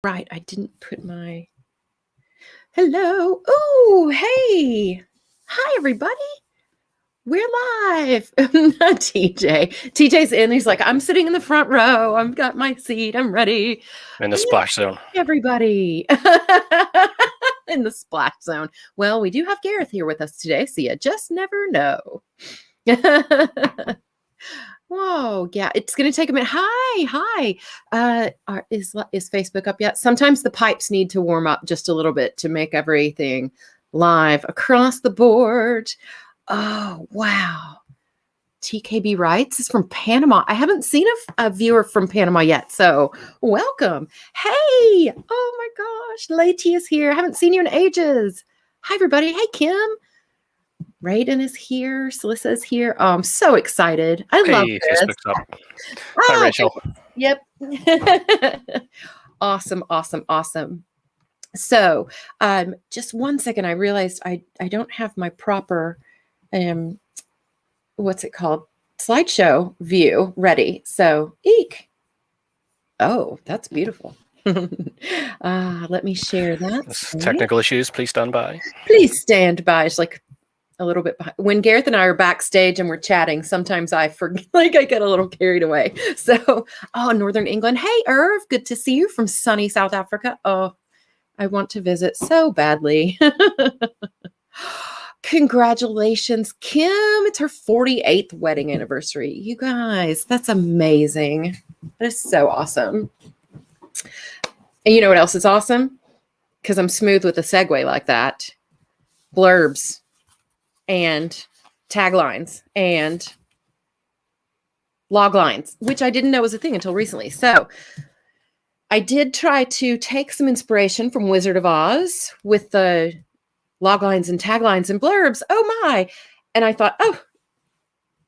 Right, I didn't put my... Hello. Oh, hey. Hi, everybody. We're live. TJ's in. He's like, I'm sitting in the front row. I've got my seat. I'm ready. In the splash zone. Everybody. In the splash zone. Well, we do have Gareth here with us today, so you just never know. Whoa, yeah, it's going to take a minute. Hi. Is Facebook up yet? Sometimes the pipes need to warm up just a little bit to make everything live across the board. Oh, wow. TKB Writes is from Panama. I haven't seen a viewer from Panama yet, so welcome. Hey, oh my gosh, Leti is here. I haven't seen you in ages. Hi, everybody. Hey, Kim. Raiden is here. Celissa is here. Oh, I'm so excited. I love this. Facebook's up. Hi, Rachel. Yep. Awesome. So, just 1 second. I realized I don't have my proper, what's it called? Slideshow view ready. So, eek. Oh, that's beautiful. Let me share that. Technical issues. Please stand by. Please stand by. It's like a little bit behind. When Gareth and I are backstage and we're chatting, sometimes I forget, I get a little carried away. So, Northern England. Hey, Irv, good to see you from sunny South Africa. Oh, I want to visit so badly. Congratulations, Kim. It's her 48th wedding anniversary. You guys, that's amazing. That is so awesome. And you know what else is awesome? Because I'm smooth with a segue like that. Blurbs. And taglines and log lines, which I didn't know was a thing until recently. So I did try to take some inspiration from Wizard of Oz with the log lines and taglines and blurbs. Oh my. And I thought, oh,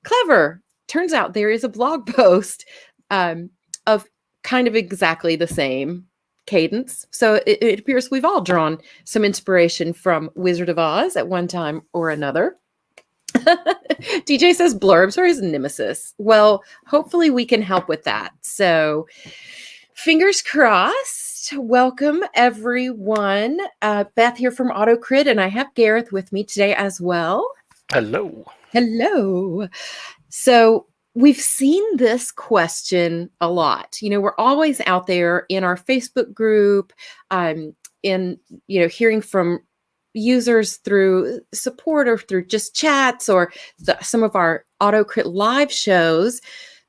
clever. Turns out there is a blog post of kind of exactly the same cadence. So it appears we've all drawn some inspiration from Wizard of Oz at one time or another. DJ says blurbs are his nemesis. Well, hopefully we can help with that. So fingers crossed. Welcome, everyone. Beth here from AutoCrit, and I have Gareth with me today as well. Hello. So we've seen this question a lot. We're always out there in our Facebook group, hearing from users through support or through just chats or some of our AutoCrit live shows.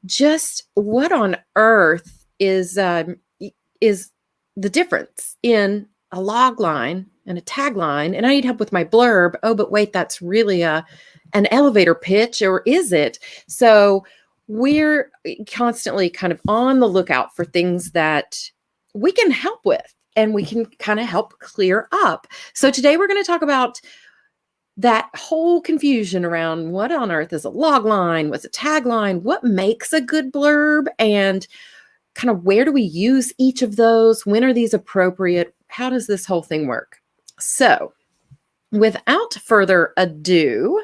Just what on earth is the difference in a log line and a tagline? And I need help with my blurb. Oh, but wait, that's really an elevator pitch, or is it? So we're constantly kind of on the lookout for things that we can help with and we can kind of help clear up. So today we're going to talk about that whole confusion around what on earth is a log line, what's a tagline, what makes a good blurb, and kind of where do we use each of those? When are these appropriate? How does this whole thing work? So without further ado,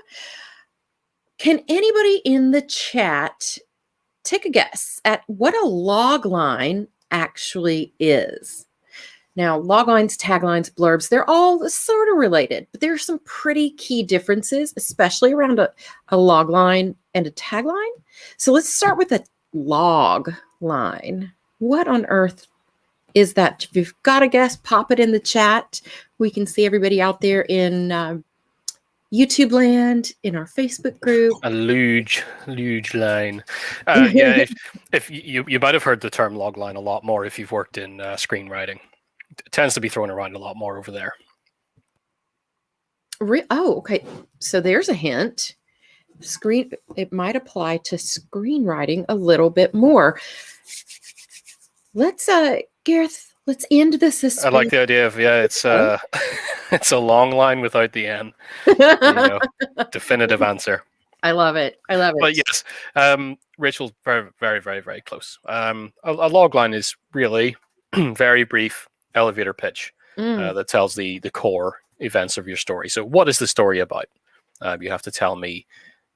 can anybody in the chat take a guess at what a log line actually is? Now, log lines, taglines, blurbs, they're all sort of related, but there are some pretty key differences, especially around a log line and a tagline. So let's start with a log line. What on earth is that? If you've got a guess, pop it in the chat. We can see everybody out there in YouTube land, in our Facebook group. A luge line. Yeah, if you might have heard the term log line a lot more if you've worked in screenwriting. It tends to be thrown around a lot more over there. Okay. So there's a hint. It might apply to screenwriting a little bit more. Let's Gareth, let's end this. I like the idea of it's it's a long line without the N. Definitive answer. I love it. But yes, Rachel's very, very, very, very close. A log line is really very brief elevator pitch that tells the core events of your story. So what is the story about? You have to tell me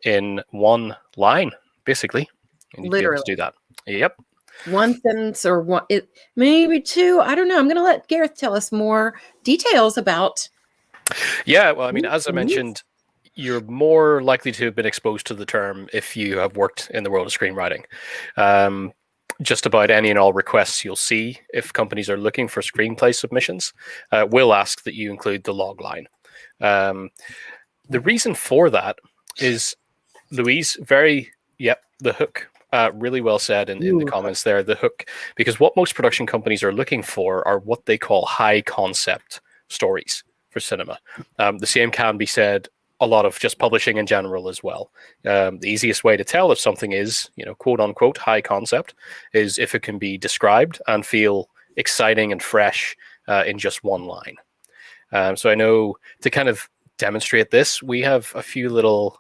in one line, basically. And you literally to do that. Yep. One sentence or one, maybe two. I don't know. I'm going to let Gareth tell us more details about. Yeah, well, I mean, these as I things. mentioned, you're more likely to have been exposed to the term if you have worked in the world of screenwriting. Just about any and all requests you'll see, if companies are looking for screenplay submissions, will ask that you include the log line. The reason for that is Louise, the hook. Really well said in the Ooh. comments there, the hook. Because what most production companies are looking for are what they call high concept stories for cinema. The same can be said a lot of just publishing in general as well. The easiest way to tell if something is, quote unquote, high concept is if it can be described and feel exciting and fresh in just one line. So I know to kind of demonstrate this, we have a few little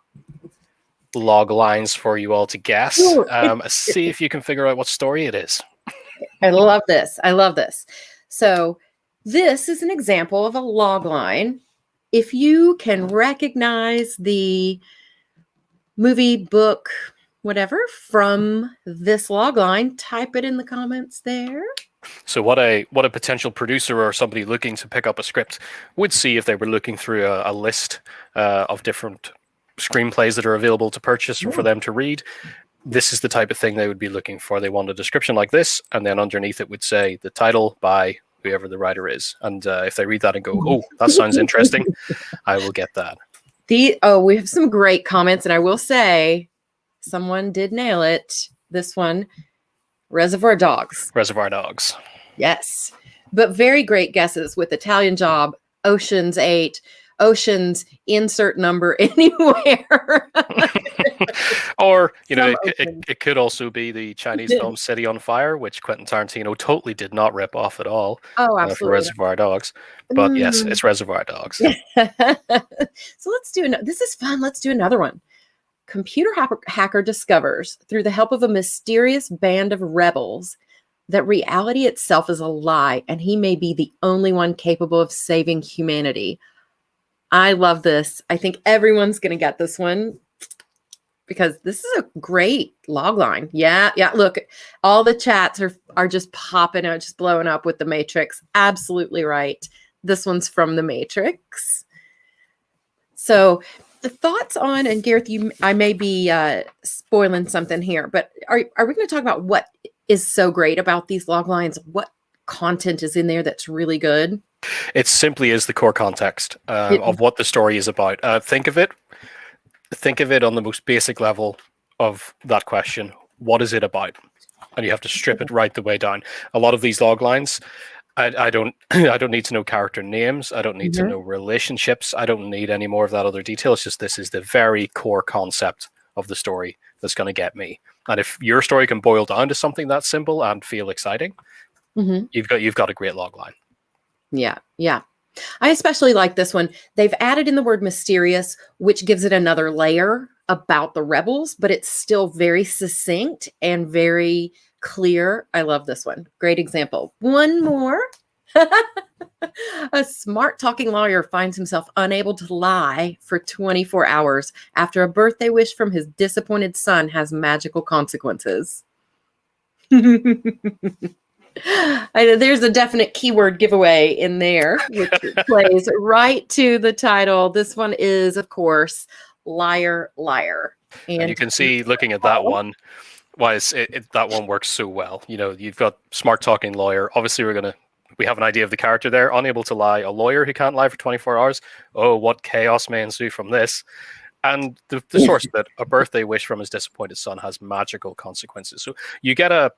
log lines for you all to guess. Ooh. See if you can figure out what story it is. I love this. I love this. So this is an example of a log line. If you can recognize the movie, book, whatever from this log line, type it in the comments there. So what a potential producer or somebody looking to pick up a script would see if they were looking through a list of different screenplays that are available to purchase or for them to read. This is the type of thing they would be looking for. They want a description like this, and then underneath it would say the title by whoever the writer is. And if they read that and go, "Oh, that sounds interesting," I will get that. We have some great comments, and I will say someone did nail it. This one, Reservoir Dogs. Reservoir Dogs. Yes, but very great guesses with Italian Job, Ocean's 8, Ocean's insert number anywhere. Or, it could also be the Chinese film City on Fire, which Quentin Tarantino totally did not rip off at all. Oh, absolutely. For Reservoir Dogs. But yes, it's Reservoir Dogs. So let's do this is fun. Let's do another one. Computer hacker discovers through the help of a mysterious band of rebels that reality itself is a lie, and he may be the only one capable of saving humanity. I love this. I think everyone's going to get this one because this is a great log line. Yeah. Look, all the chats are just popping out, just blowing up with The Matrix. Absolutely right. This one's from The Matrix. So the thoughts on, and Gareth, I may be spoiling something here, but are we going to talk about what is so great about these log lines? What content is in there that's really good? It simply is the core context of what the story is about. Think of it on the most basic level of that question. What is it about? And you have to strip it right the way down. A lot of these log lines, I don't need to know character names. I don't need to know relationships. I don't need any more of that other detail. It's just this is the very core concept of the story that's going to get me. And if your story can boil down to something that simple and feel exciting, you've got a great log line. Yeah. I especially like this one. They've added in the word mysterious, which gives it another layer about the rebels, but it's still very succinct and very clear. I love this one. Great example. One more. A smart talking lawyer finds himself unable to lie for 24 hours after a birthday wish from his disappointed son has magical consequences. I know there's a definite keyword giveaway in there, which plays right to the title. This one is, of course, Liar, Liar. And you can see, looking at that one, why that one works so well. You've got smart talking lawyer. Obviously, we have an idea of the character there. Unable to lie, a lawyer who can't lie for 24 hours. Oh, what chaos may ensue from this. And the source of it, a birthday wish from his disappointed son has magical consequences. So you get a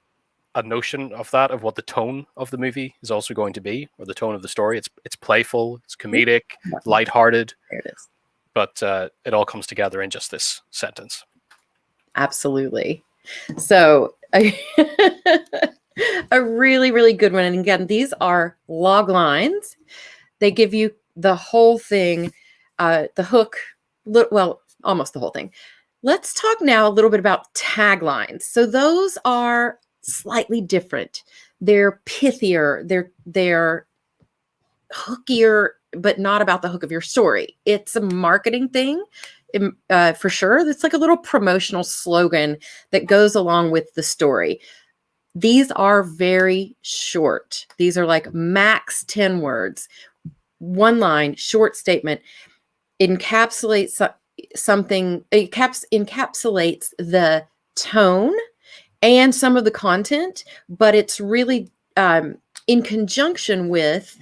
notion of that, of what the tone of the movie is also going to be, or the tone of the story. It's playful, it's comedic, lighthearted. There it is. But it all comes together in just this sentence. Absolutely. So a really, really good one. And again, these are log lines. They give you the whole thing, the hook, well, almost the whole thing. Let's talk now a little bit about taglines. So those are slightly different. They're pithier. They're hookier, but not about the hook of your story. It's a marketing thing, for sure. It's like a little promotional slogan that goes along with the story. These are very short. These are like max 10 words. One line, short statement, encapsulates something, encapsulates the tone and some of the content, but it's really in conjunction with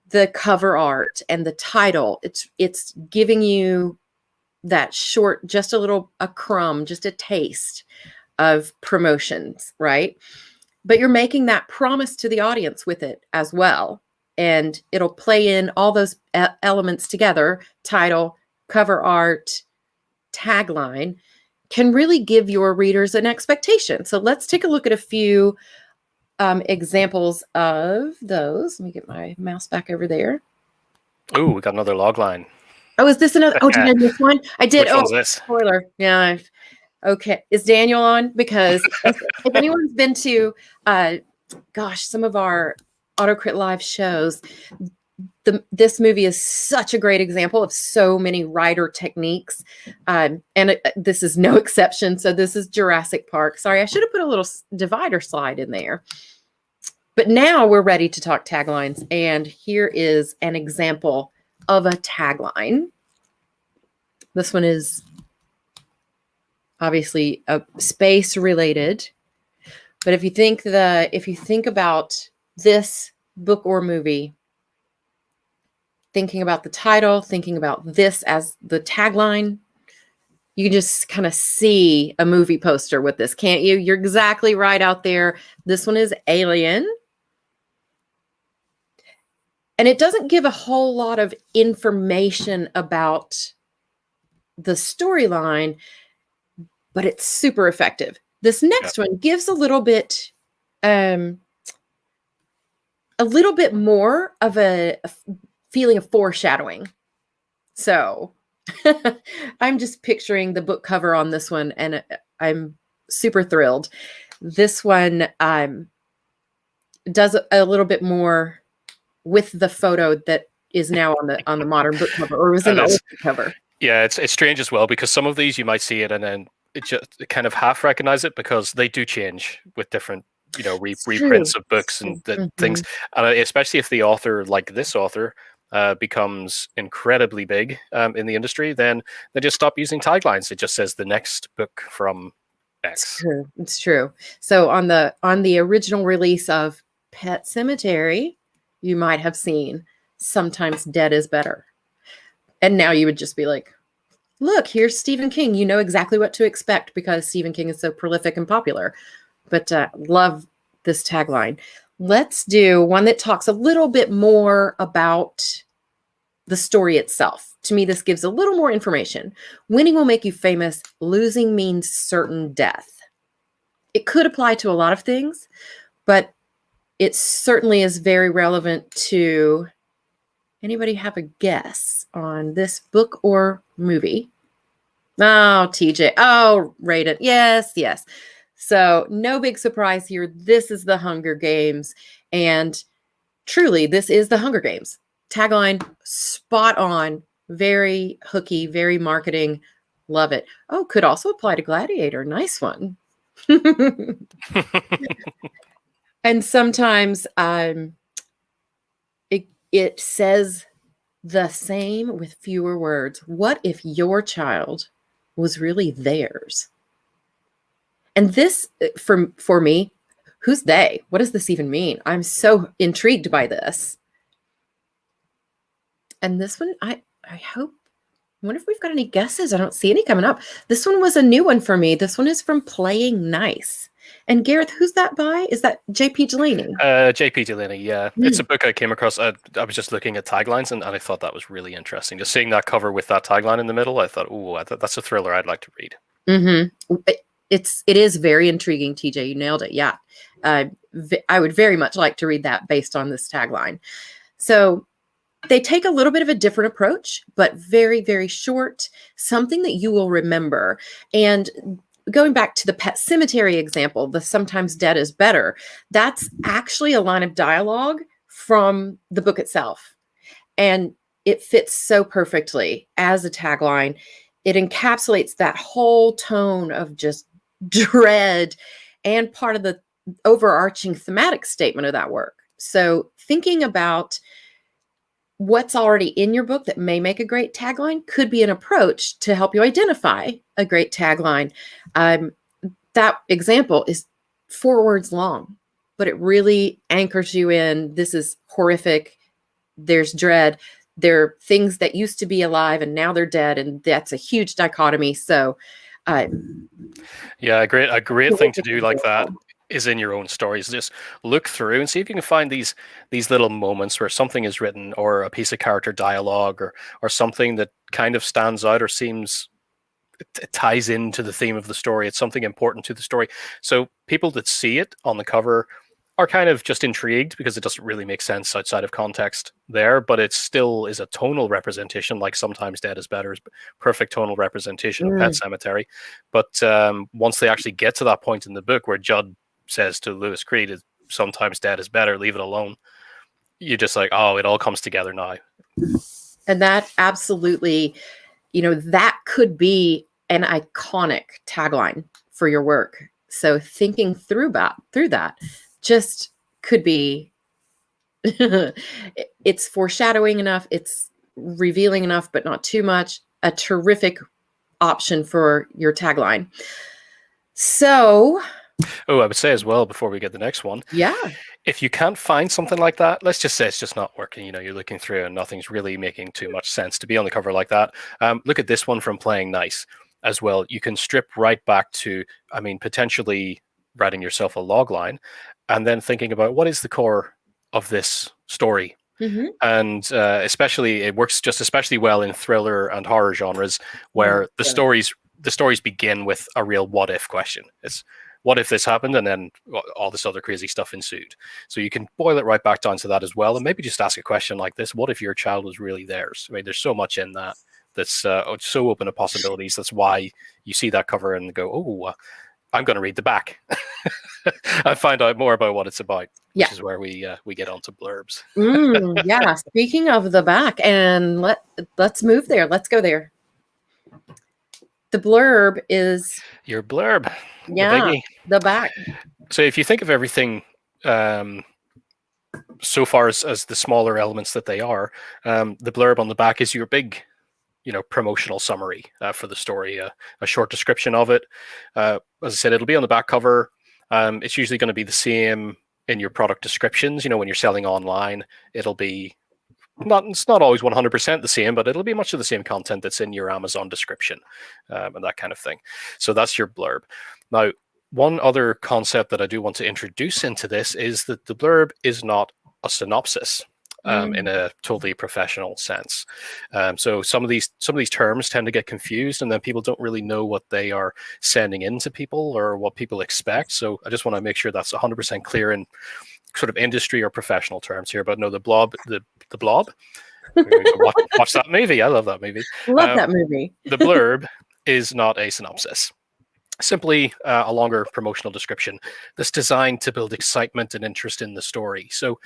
the cover art and the title. It's giving you that short, just a crumb, just a taste of promotions, right? But you're making that promise to the audience with it as well. And it'll play in all those elements together, title, cover art, tagline, can really give your readers an expectation. So let's take a look at a few examples of those. Let me get my mouse back over there. Oh, we got another log line. Oh, is this another? Oh, did I miss one? I did. Which one's this? Spoiler. Yeah. Okay. Is Daniel on? Because if anyone's been to, some of our AutoCrit Live shows, this movie is such a great example of so many writer techniques. This is no exception. So this is Jurassic Park. Sorry, I should have put a little divider slide in there. But now we're ready to talk taglines. And here is an example of a tagline. This one is obviously space related. But if you think about this book or movie, thinking about the title, thinking about this as the tagline, you can just kind of see a movie poster with this, can't you? You're exactly right out there. This one is Alien. And it doesn't give a whole lot of information about the storyline, but it's super effective. This next one gives a little bit more of a feeling of foreshadowing. So I'm just picturing the book cover on this one, and I'm super thrilled. This one does a little bit more with the photo that is now on the modern book cover, or was in the old book cover. Yeah, it's strange as well, because some of these you might see it and then it just kind of half recognize it, because they do change with different reprints of books and things, and especially if the author, like this author, becomes incredibly big in the industry, then they just stop using taglines. It just says the next book from X. It's true. So on the original release of Pet Sematary, you might have seen "Sometimes Dead is Better," and now you would just be like, look, here's Stephen King. You know exactly what to expect because Stephen King is so prolific and popular. But love this tagline. Let's do one that talks a little bit more about the story itself. To me, this gives a little more information. Winning will make you famous. Losing means certain death. It could apply to a lot of things, but it certainly is very relevant to... Anybody have a guess on this book or movie? Oh, TJ. Oh, rate it. Yes. So no big surprise here. This is The Hunger Games. And truly, this is The Hunger Games. Tagline, spot on. Very hooky, very marketing. Love it. Oh, could also apply to Gladiator. Nice one. And sometimes it says the same with fewer words. What if your child was really theirs? And this, for me, who's they? What does this even mean? I'm so intrigued by this. And this one, I wonder if we've got any guesses. I don't see any coming up. This one was a new one for me. This one is from Playing Nice. And Gareth, who's that by? Is that J.P. Delaney? J.P. Delaney, yeah. It's a book I came across. I was just looking at taglines, and I thought that was really interesting. Just seeing that cover with that tagline in the middle, I thought, that's a thriller I'd like to read. Mm-hmm. It is very intriguing, TJ. You nailed it. Yeah. I would very much like to read that based on this tagline. So they take a little bit of a different approach, but very, very short, something that you will remember. And going back to the Pet Sematary example, the "Sometimes Dead is Better," that's actually a line of dialogue from the book itself. And it fits so perfectly as a tagline. It encapsulates that whole tone of just dread and part of overarching thematic statement of that work. So thinking about what's already in your book that may make a great tagline could be an approach to help you identify a great tagline. That example is 4 words long, but it really anchors you in. This is horrific. There's dread. There are things that used to be alive and now they're dead, and that's a huge dichotomy. So, yeah, a great thing to do like that is in your own stories. Just look through and see if you can find these little moments where something is written, or a piece of character dialogue, or something that kind of stands out or seems it ties into the theme of the story. It's something important to the story. So people that see it on the cover are kind of just intrigued because it doesn't really make sense outside of context there, but it still is a tonal representation, like Sometimes Dead is Better is perfect tonal representation of Pet Sematary. But once they actually get to that point in the book where Judd says to Lewis Creed, Sometimes Dead is Better, leave it alone, you're just like, oh, it all comes together now. And that absolutely, that could be an iconic tagline for your work. So thinking through that just could be, it's foreshadowing enough, it's revealing enough, but not too much. A terrific option for your tagline. So, I would say as well, before we get the next one, yeah, if you can't find something like that, let's just say it's just not working. You're looking through and nothing's really making too much sense to be on the cover like that. Look at this one from Playing Nice as well. You can strip right back to, potentially writing yourself a log line and then thinking about what is the core of this story. Mm-hmm. And especially, it works just especially well in thriller and horror genres where the stories begin with a real what if question. It's what if this happened, and then all this other crazy stuff ensued. So you can boil it right back down to that as well, and maybe just ask a question like this: what if your child was really theirs? There's so much in that that's so open to possibilities. That's why you see that cover and go, oh, I'm going to read the back and find out more about what it's about, which is where we get onto blurbs. Yeah, speaking of the back, and let's move there. Let's go there. The blurb is your blurb. Yeah, the back. So if you think of everything so far as the smaller elements that they are, the blurb on the back is your big, promotional summary for the story, a short description of it. As I said, it'll be on the back cover. It's usually going to be the same in your product descriptions. When you're selling online, it'll be it's not always 100% the same, but it'll be much of the same content that's in your Amazon description and that kind of thing. So that's your blurb. Now, one other concept that I do want to introduce into this is that the blurb is not a synopsis in a totally professional sense. So some of these terms tend to get confused, and then people don't really know what they are sending in to people or what people expect. So I just want to make sure that's 100% clear in sort of industry or professional terms here. But no, the blob. Watch that movie. I love that movie. Love that movie. The blurb is not a synopsis. Simply a longer promotional description that's designed to build excitement and interest in the story. So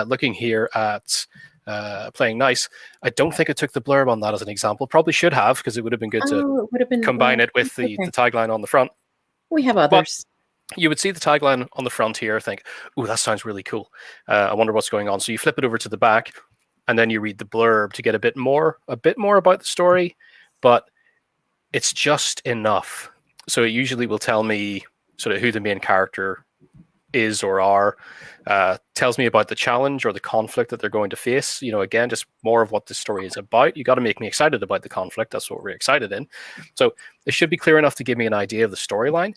looking here at Playing Nice, I don't think I took the blurb on that as an example. Probably should have, because it would have been good to combine it with the tagline on the front. We have others. But you would see the tagline on the front here, think, ooh, that sounds really cool. I wonder what's going on. So you flip it over to the back, and then you read the blurb to get a bit more about the story, but it's just enough. So it usually will tell me sort of who the main character is or are, tells me about the challenge or the conflict that they're going to face. Again, just more of what the story is about. You got to make me excited about the conflict. That's what we're excited in. So it should be clear enough to give me an idea of the storyline,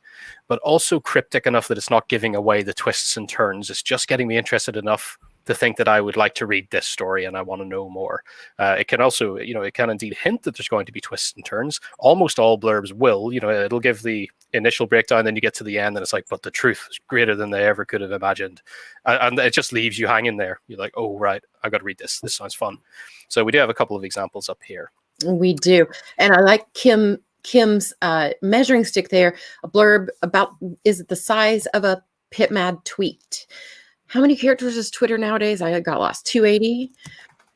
but also cryptic enough that it's not giving away the twists and turns. It's just getting me interested enough to think that I would like to read this story and I want to know more. It can also, it can indeed hint that there's going to be twists and turns. Almost all blurbs will, it'll give the initial breakdown, then you get to the end and it's like, but the truth is greater than they ever could have imagined. And it just leaves you hanging there. You're like, oh, right, I got to read this. This sounds fun. So we do have a couple of examples up here. We do. And I like Kim's measuring stick there, a blurb about, is it the size of a Pit Mad tweet? How many characters is Twitter nowadays? I got lost. 280?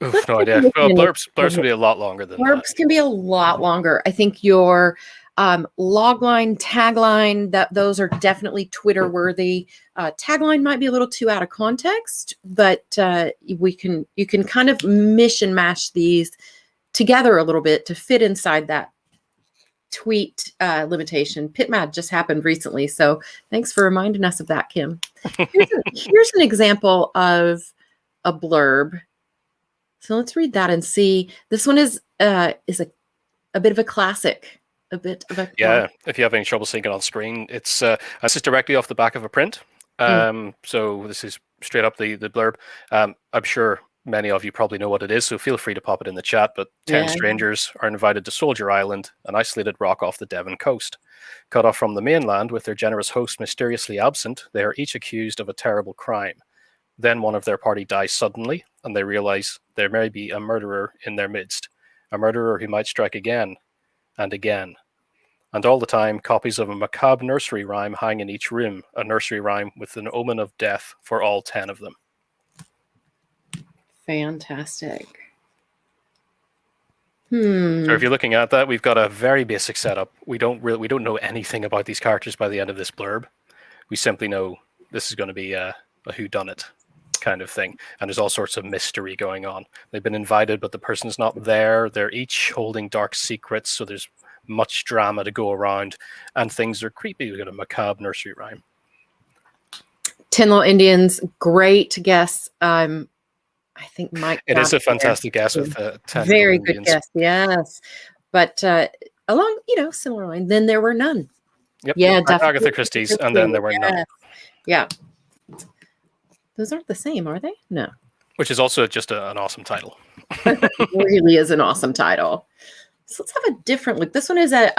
Oof, no idea. Well, blurbs can be a lot longer than that. Blurbs can be a lot longer. I think your Logline, tagline, those are definitely Twitter worthy. Tagline might be a little too out of context, but you can kind of mish and mash these together a little bit to fit inside that tweet limitation. PitMad just happened recently, so thanks for reminding us of that, Kim. Here's an example of a blurb. So let's read that and see. This one is a bit of a classic. Yeah, if you have any trouble seeing it on screen, it's this is directly off the back of a print. So this is straight up the blurb. I'm sure many of you probably know what it is, so feel free to pop it in the chat. But 10 strangers are invited to Soldier Island, an isolated rock off the Devon coast. Cut off from the mainland, with their generous host mysteriously absent, they are each accused of a terrible crime. Then one of their party dies suddenly, and they realize there may be a murderer in their midst, a murderer who might strike again and again. And all the time, copies of a macabre nursery rhyme hang in each room, a nursery rhyme with an omen of death for all 10 of them. Fantastic. So if you're looking at that, we've got a very basic setup. We don't know anything about these characters by the end of this blurb. We simply know this is going to be a whodunit kind of thing, and there's all sorts of mystery going on. They've been invited, but the person's not there. They're each holding dark secrets, so there's much drama to go around, and things are creepy. We've got a macabre nursery rhyme. 10 Little Indians, great guess. I think Mike. It is a fantastic guess with 10 very good guess, yes. But along, similar line, then there were none. Yep. Yeah, definitely. Agatha Christie's, and then there were none. Yeah. Those aren't the same, are they? No. Which is also just an awesome title. It really is an awesome title. So let's have a different look. This one is it's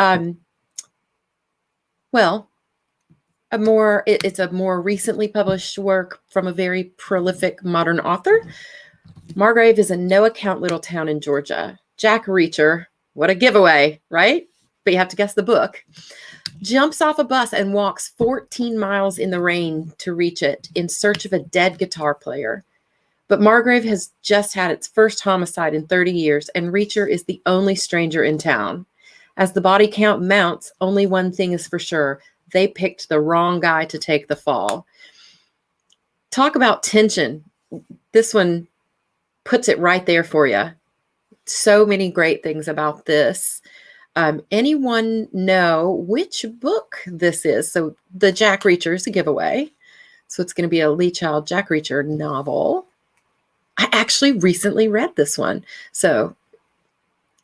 a more recently published work from a very prolific modern author. Margrave is a no-account little town in Georgia. Jack Reacher, what a giveaway, right? But you have to guess the book. Jumps off a bus and walks 14 miles in the rain to reach it in search of a dead guitar player. But Margrave has just had its first homicide in 30 years, and Reacher is the only stranger in town. As the body count mounts, only one thing is for sure. They picked the wrong guy to take the fall. Talk about tension. This one puts it right there for you. So many great things about this. Anyone know which book this is? So the Jack Reacher is a giveaway. So it's going to be a Lee Child Jack Reacher novel. I actually recently read this one. So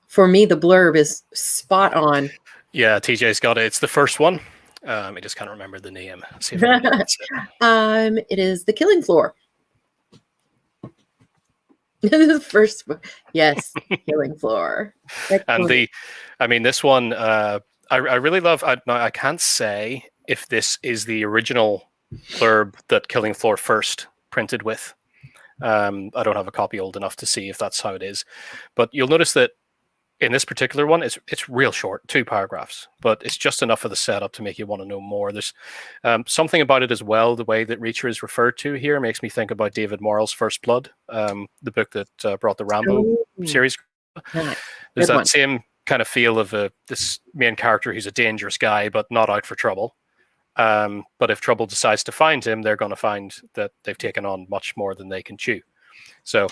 for me, the blurb is spot on. Yeah, TJ's got it. It's the first one. I just can't remember the name. Let's see if I can it. It is The Killing Floor. The first book. Yes, Killing Floor. And this one, I really love. I can't say if this is the original blurb that Killing Floor first printed with. I don't have a copy old enough to see if that's how it is, but you'll notice that in this particular one, it's real short, 2 paragraphs, but it's just enough of the setup to make you want to know more. There's something about it as well. The way that Reacher is referred to here makes me think about David Morrell's First Blood, the book that brought the Rambo series. There's that same kind of feel of this main character who's a dangerous guy, but not out for trouble. But if trouble decides to find him, they're going to find that they've taken on much more than they can chew. So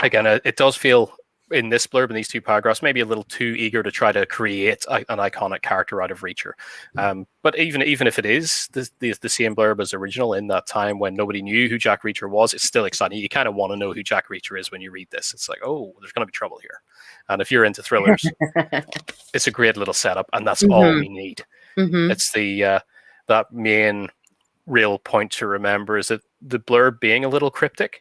again, it does feel in this blurb, in these 2 paragraphs, maybe a little too eager to try to create an iconic character out of Reacher. But even if it is the same blurb as original in that time when nobody knew who Jack Reacher was, it's still exciting. You kind of want to know who Jack Reacher is when you read this. It's like, oh, there's going to be trouble here. And if you're into thrillers, it's a great little setup, and that's all we need. It's that main real point to remember is that the blurb being a little cryptic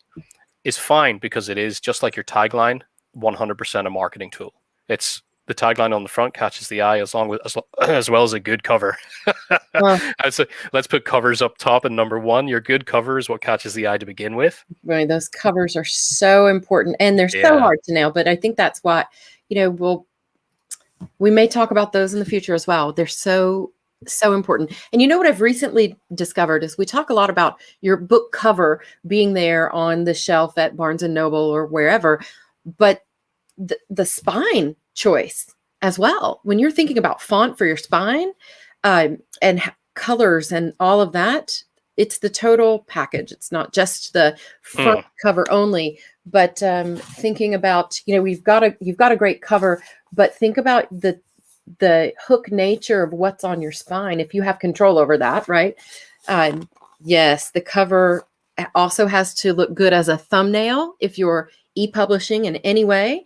is fine, because it is, just like your tagline, 100% a marketing tool. It's the tagline on the front catches the eye as well as a good cover. I'd say let's put covers up top, and number 1, your good cover is what catches the eye to begin with. Right, those covers are so important, and they're so hard to nail. But I think that's what we may talk about those in the future as well. They're so important. And you know what I've recently discovered is we talk a lot about your book cover being there on the shelf at Barnes and Noble or wherever, but the spine choice as well. When you're thinking about font for your spine, and colors and all of that, it's the total package. It's not just the front cover only, but thinking about, you've got a great cover, but think about the hook nature of what's on your spine if you have control over that, right? Yes, the cover also has to look good as a thumbnail if you're e-publishing in any way.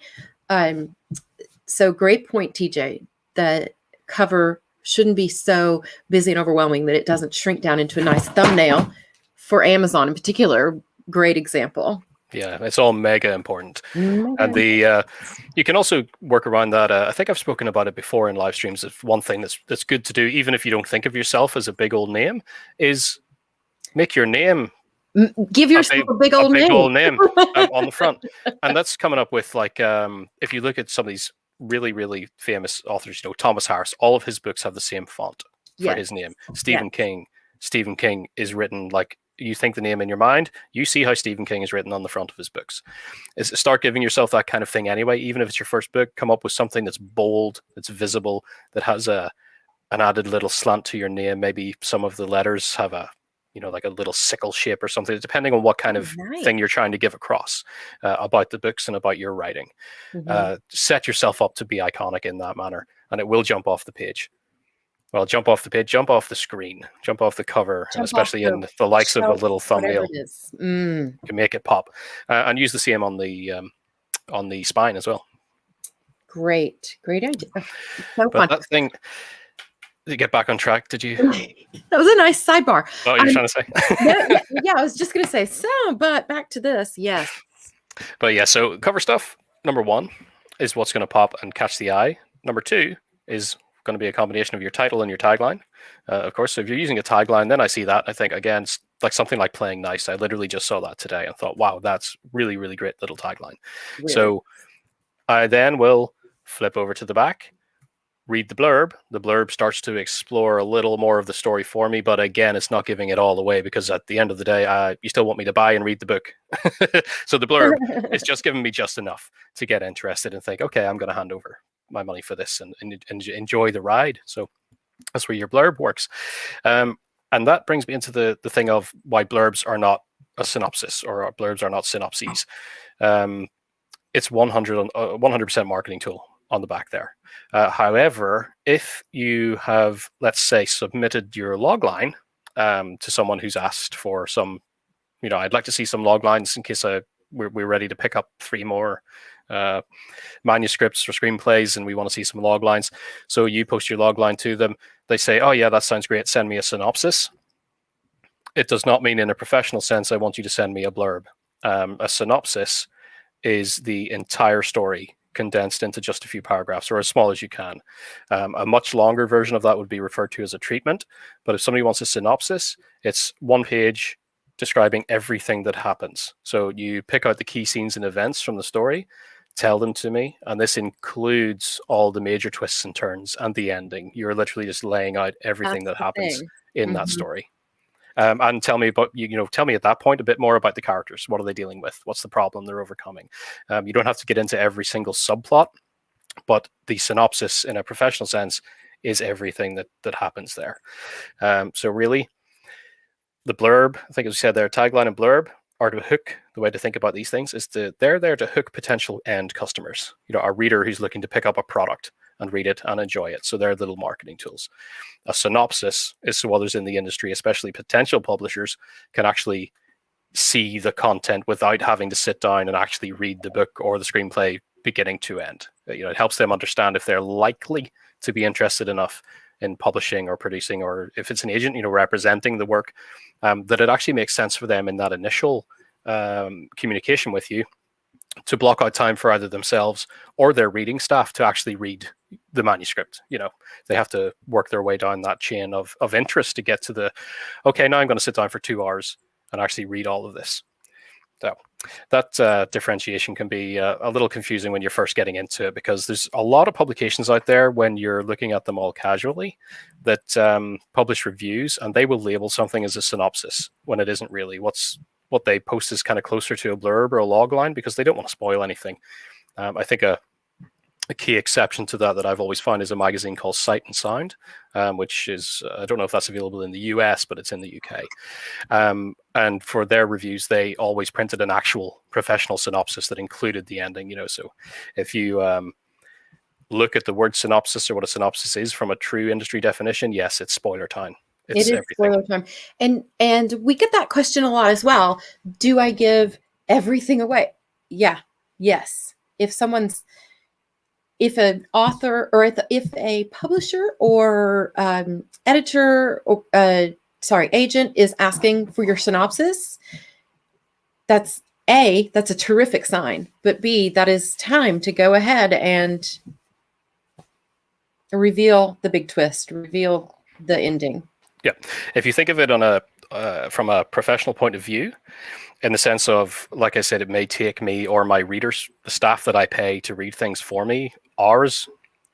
So great point, TJ. The cover shouldn't be so busy and overwhelming that it doesn't shrink down into a nice thumbnail. For Amazon in particular, great example. Yeah, it's all mega important. And you can also work around that. I think I've spoken about it before in live streams. If one thing that's good to do, even if you don't think of yourself as a big old name, is make your name. Give yourself a big old name on the front. And that's coming up with, like, if you look at some of these really, really famous authors, Thomas Harris, all of his books have the same font for his name. Stephen King is written like you think the name in your mind. You see how Stephen King is written on the front of his books. Start giving yourself that kind of thing anyway. Even if it's your first book, come up with something that's bold, that's visible, that has an added little slant to your name. Maybe some of the letters have like a little sickle shape or something, depending on what kind of thing you're trying to give across about the books and about your writing. Set yourself up to be iconic in that manner, and it will jump off the page. Well, jump off the page, jump off the screen, jump off the cover, especially in the likes of a little thumbnail. You can make it pop, and use the same on the spine as well. Great idea. So fun. That thing. To get back on track, did you? That was a nice sidebar. Oh, you're trying to say? yeah, I was just going to say, but back to this, yes. But yeah, so cover stuff, number one, is what's going to pop and catch the eye. Number two is going to be a combination of your title and your tagline. Of course, so if you're using a tagline, then I see that. I think, again, it's like something like playing nice. I literally just saw that today and thought, wow, that's really, really great little tagline. Really? So I then will flip over to the back, read the blurb. The blurb starts to explore a little more of the story for me, but again, it's not giving it all away, because at the end of the day, you still want me to buy and read the book. So the blurb is just giving me just enough to get interested and think, okay, I'm going to hand over my money for this and enjoy the ride. So that's where your blurb works. And that brings me into the thing of why blurbs are not a synopsis, or blurbs are not synopses. It's 100% marketing tool on the back there. However, if you have, let's say, submitted your logline to someone who's asked for some, I'd like to see some loglines in case we're ready to pick up 3 more manuscripts or screenplays, and we want to see some loglines. So you post your logline to them. They say, oh yeah, that sounds great. Send me a synopsis. It does not mean in a professional sense, I want you to send me a blurb. A synopsis is the entire story condensed into just a few paragraphs, or as small as you can. A much longer version of that would be referred to as a treatment. But if somebody wants a synopsis, it's 1 page describing everything that happens. So you pick out the key scenes and events from the story, tell them to me, and this includes all the major twists and turns and the ending. You're literally just laying out everything that happens in that story. And tell me about, tell me at that point a bit more about the characters. What are they dealing with? What's the problem they're overcoming? You don't have to get into every single subplot, but the synopsis in a professional sense is everything that happens there. So really, the blurb, I think as we said there, tagline and blurb are to hook. The way to think about these things is they're there to hook potential end customers, a reader who's looking to pick up a product and read it and enjoy it. So they're little marketing tools. A synopsis is so others in the industry, especially potential publishers, can actually see the content without having to sit down and actually read the book or the screenplay beginning to end. It helps them understand if they're likely to be interested enough in publishing or producing, or if it's an agent, representing the work, that it actually makes sense for them in that initial communication with you to block out time for either themselves or their reading staff to actually read the manuscript. They have to work their way down that chain of interest to get to okay, now I'm going to sit down for 2 hours and actually read all of this. So that differentiation can be a little confusing when you're first getting into it, because there's a lot of publications out there, when you're looking at them all casually, that publish reviews, and they will label something as a synopsis when it isn't really. What they post is kind of closer to a blurb or a log line, because they don't want to spoil anything. I think a a key exception to that I've always found is a magazine called Sight and Sound, which is, I don't know if that's available in the US, but it's in the UK. And for their reviews, they always printed an actual professional synopsis that included the ending. So if you look at the word synopsis or what a synopsis is from a true industry definition, yes, it's spoiler time. It's It is everything. spoiler time. And we get that question a lot as well. Do I give everything away? Yeah. Yes. If an author or if a publisher or editor or agent is asking for your synopsis, that's a terrific sign. But B, that is time to go ahead and reveal the big twist, reveal the ending. Yeah, if you think of it on from a professional point of view, in the sense of, like I said, it may take me or my readers, the staff that I pay to read things for me, hours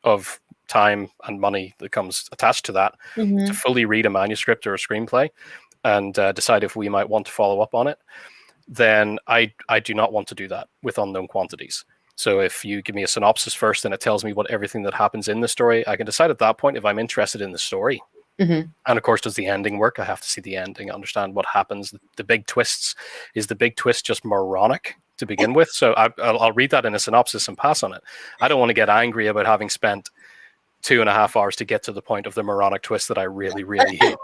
of time and money that comes attached to that, to fully read a manuscript or a screenplay and decide if we might want to follow up on it, then I do not want to do that with unknown quantities. So if you give me a synopsis first and it tells me what everything that happens in the story, I can decide at that point if I'm interested in the story. And of course, does the ending work? I have to see the ending, understand what happens, the big twists. Is the big twist just moronic to begin with? So I'll read that in a synopsis and pass on it. I don't want to get angry about having spent 2.5 hours to get to the point of the moronic twist that I really, really hate.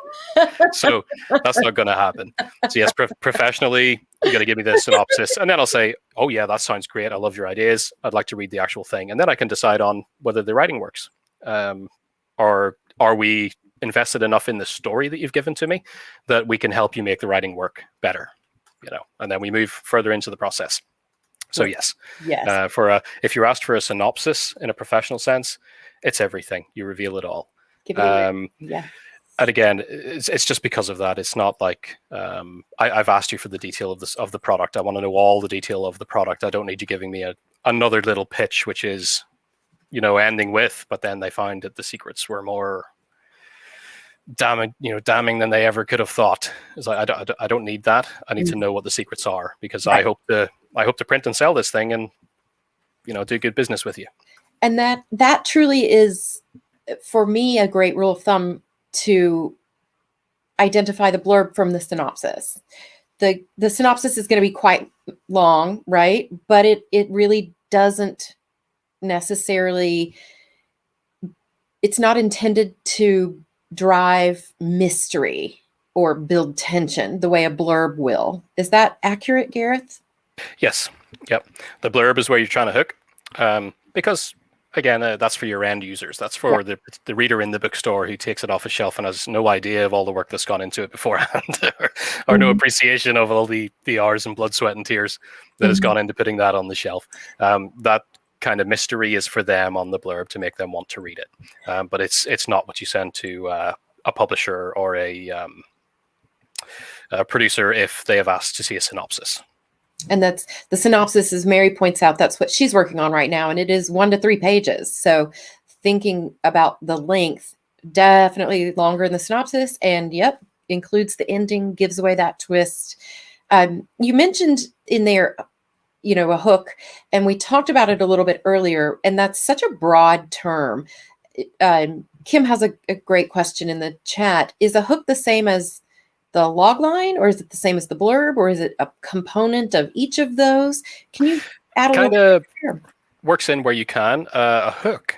So that's not going to happen. So yes, professionally, you got to give me the synopsis, and then I'll say, oh yeah, that sounds great. I love your ideas. I'd like to read the actual thing. And then I can decide on whether the writing works. Or are we invested enough in the story that you've given to me that we can help you make the writing work better, and then we move further into the process. So yes. If you're asked for a synopsis in a professional sense, it's everything. You reveal it all. Give it away. Yeah. And again, it's just because of that. It's not like I've asked you for the detail of the product. I want to know all the detail of the product. I don't need you giving me another little pitch, which is, ending with, but then they find that the secrets were more damning than they ever could have thought. It's like, I don't need that. I need to know what the secrets are, because I hope to print and sell this thing and do good business with you. And that truly is, for me, a great rule of thumb to identify the blurb from the synopsis. The synopsis is going to be quite long, right? But it really doesn't necessarily, it's not intended to drive mystery or build tension the way a blurb will. Is that accurate, Gareth? Yes. Yep. The blurb is where you're trying to hook, because again, that's for your end users. That's for the reader in the bookstore who takes it off a shelf and has no idea of all the work that's gone into it beforehand, or no appreciation of all the hours and blood, sweat, and tears that has gone into putting that on the shelf. That kind of mystery is for them on the blurb to make them want to read it. But it's not what you send to a publisher or a producer if they have asked to see a synopsis. And that's the synopsis, as Mary points out, that's what she's working on right now. And it is 1 to 3 pages. So thinking about the length, definitely longer in the synopsis, and includes the ending, gives away that twist. You mentioned in there, a hook, and we talked about it a little bit earlier, and that's such a broad term. Kim has a great question in the chat. Is a hook the same as the log line, or is it the same as the blurb, or is it a component of each of those? Can you add a little bit here? Works in where you can. A hook,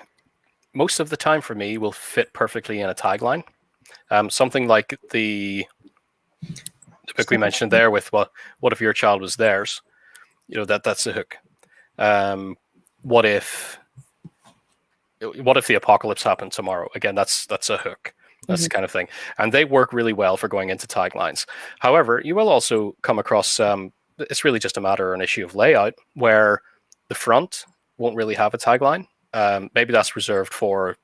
most of the time for me, will fit perfectly in a tagline. Something like the book we mentioned there with what if your child was theirs? That's a hook. What if the apocalypse happened tomorrow? Again, that's a hook. That's the kind of thing. And they work really well for going into taglines. However, you will also come across, it's really just a matter or an issue of layout, where the front won't really have a tagline. Maybe that's reserved for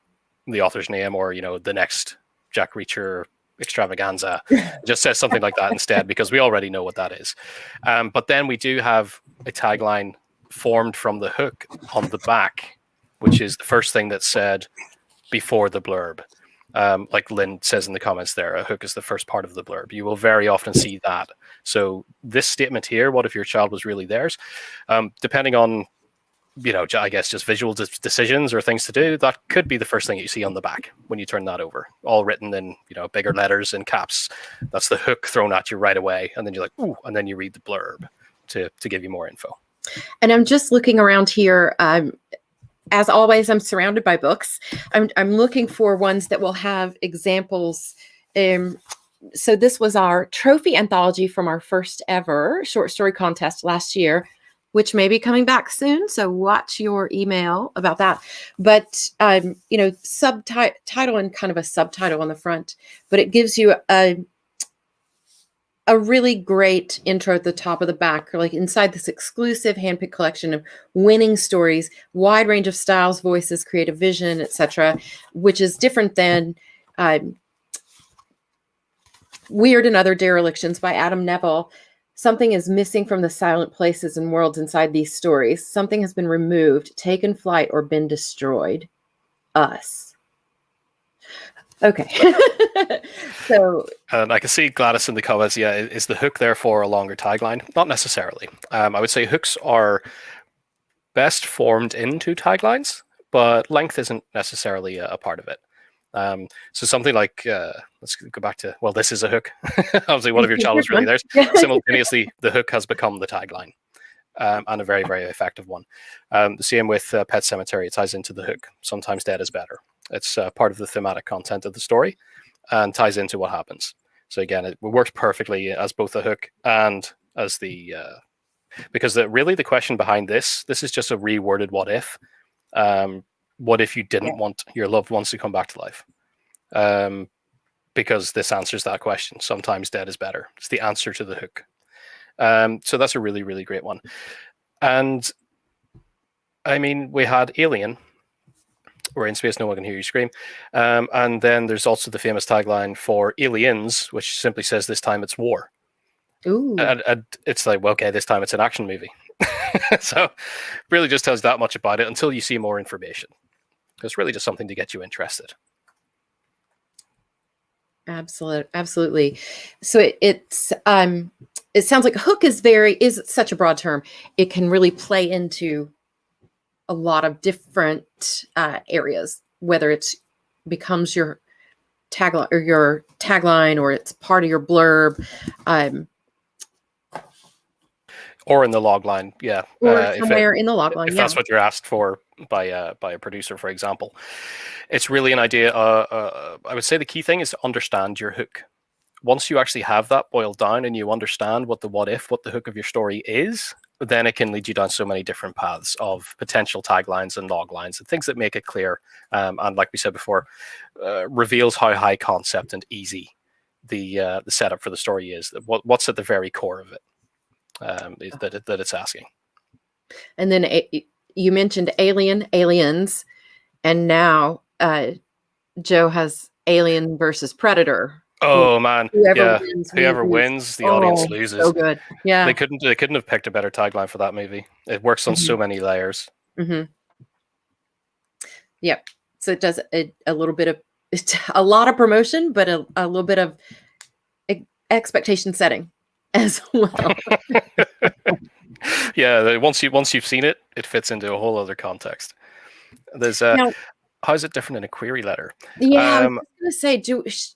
the author's name, or, the next Jack Reacher extravaganza. It just says something like that instead, because we already know what that is. But then we do have a tagline formed from the hook on the back, which is the first thing that's said before the blurb. Like Lynn says in the comments there, a hook is the first part of the blurb. You will very often see that. So this statement here, what if your child was really theirs? Depending on I guess just visual decisions or things to do, that could be the first thing you see on the back when you turn that over, all written in bigger letters in caps. That's the hook thrown at you right away, and then you're like, ooh, and then you read the blurb to give you more info. And I'm just looking around here. As always, I'm surrounded by books. I'm looking for ones that will have examples. So this was our trophy anthology from our first ever short story contest last year, which may be coming back soon. So watch your email about that. But, subtitle and kind of a subtitle on the front, but it gives you a really great intro at the top of the back, like inside this exclusive handpicked collection of winning stories, wide range of styles, voices, creative vision, etc., which is different than Weird and Other Derelictions by Adam Neville. Something is missing from the silent places and worlds inside these stories. Something has been removed, taken flight, or been destroyed. Us. Okay. So, and I can see Gladys in the comments. Yeah, is the hook therefore a longer tagline? Not necessarily. I would say hooks are best formed into taglines, but length isn't necessarily a part of it. So something like, let's go back to, well, this is a hook. Obviously, one of your channels really there. Simultaneously, the hook has become the tagline, and a very, very effective one. The same with Pet Sematary. It ties into the hook. Sometimes dead is better. It's part of the thematic content of the story and ties into what happens. So again, it works perfectly as both a hook and as the... because really the question behind this is just a reworded what if. What if you didn't want your loved ones to come back to life? Because this answers that question. Sometimes dead is better. It's the answer to the hook. So that's a really, really great one. And I mean, we had Alien, or In Space No One Can Hear You Scream. And then there's also the famous tagline for Aliens, which simply says, this time it's war. ooh. And it's like, well, okay, this time it's an action movie. So really just tells that much about it until you see more information. It's really just something to get you interested. Absolutely. So it sounds like hook is such a broad term. It can really play into a lot of different areas, whether it becomes your tagline or it's part of your blurb. Or in the log line, yeah. Or somewhere in the log line, if that's what you're asked for by a producer, for example. It's really an idea. I would say the key thing is to understand your hook. Once you actually have that boiled down and you understand what the hook of your story is, then it can lead you down so many different paths of potential taglines and log lines and things that make it clear. And like we said before, reveals how high concept and easy the setup for the story is. What's at the very core of it. That it's asking. And then you mentioned aliens, and now Joe has Alien versus Predator. Oh man, whoever wins, the audience loses. So good, yeah. They couldn't have picked a better tagline for that movie. It works on so many layers. Mm-hmm. Yep. So it does a little bit of a lot of promotion, but a little bit of expectation setting as well. Yeah, once you've seen it, it fits into a whole other context. There's now, how is it different in a query letter? Yeah, I was going to say,